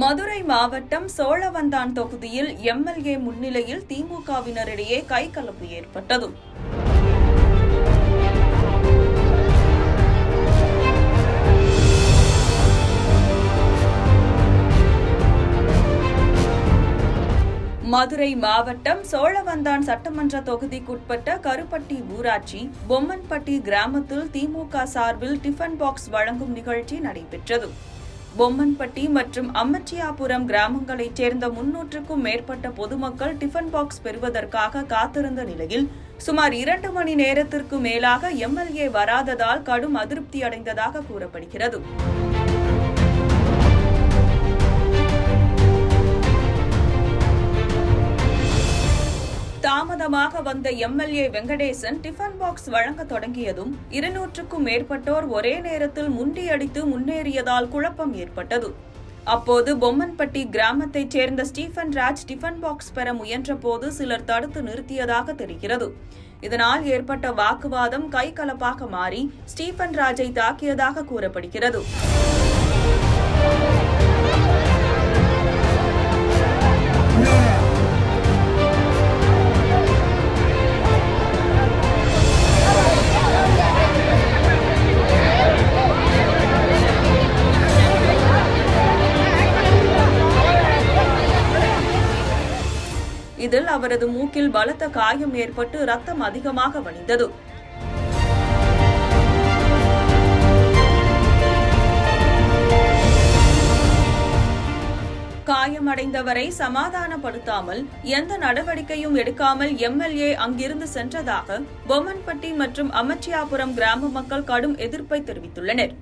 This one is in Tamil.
மதுரை மாவட்டம் சோழவந்தான் தொகுதியில் எம்எல்ஏ முன்னிலையில் திமுகவினரிடையே கைகலப்பு ஏற்பட்டது. மதுரை மாவட்டம் சோழவந்தான் சட்டமன்ற தொகுதிக்குட்பட்ட கருப்பட்டி ஊராட்சி பொம்மன்பட்டி கிராமத்தில் திமுக சார்பில் டிஃபன் பாக்ஸ் வழங்கும் நிகழ்ச்சி நடைபெற்றது. பொம்மன்பட்டி மற்றும் அம்மச்சியாபுரம் கிராமங்களைச் சேர்ந்த 300க்கும் மேற்பட்ட பொதுமக்கள் டிஃபன் பாக்ஸ் பெறுவதற்காக காத்திருந்த நிலையில் சுமார் 2 மணி நேரத்திற்கு மேலாக எம்எல்ஏ வராததால் கடும் அதிருப்தி அடைந்ததாக கூறப்படுகிறது. தாமதமாக வந்த எம்எல்ஏ வெங்கடேசன் டிஃபன் பாக்ஸ் வழங்க தொடங்கியதும் 200க்கும் மேற்பட்டோர் ஒரே நேரத்தில் முண்டியடித்து முன்னேறியதால் குழப்பம் ஏற்பட்டது. அப்போது பொம்மன்பட்டி கிராமத்தைச் சேர்ந்த ஸ்டீபன் ராஜ் டிஃபன் பாக்ஸ் பெற முயன்றபோது சிலர் தடுத்து நிறுத்தியதாக தெரிகிறது. இதனால் ஏற்பட்ட வாக்குவாதம் கைகலப்பாக மாறி ஸ்டீபன் ராஜை தாக்கியதாக கூறப்படுகிறது. இதில் அவரது மூக்கில் பலத்த காயம் ஏற்பட்டு ரத்தம் அதிகமாக வழிந்தது. காயமடைந்தவரை சமாதானப்படுத்தாமல் எந்த நடவடிக்கையும் எடுக்காமல் எம்எல்ஏ அங்கிருந்து சென்றதாக பொம்மன்பட்டி மற்றும் அம்மச்சியாபுரம் கிராம மக்கள் கடும் எதிர்ப்பை தெரிவித்துள்ளனர்.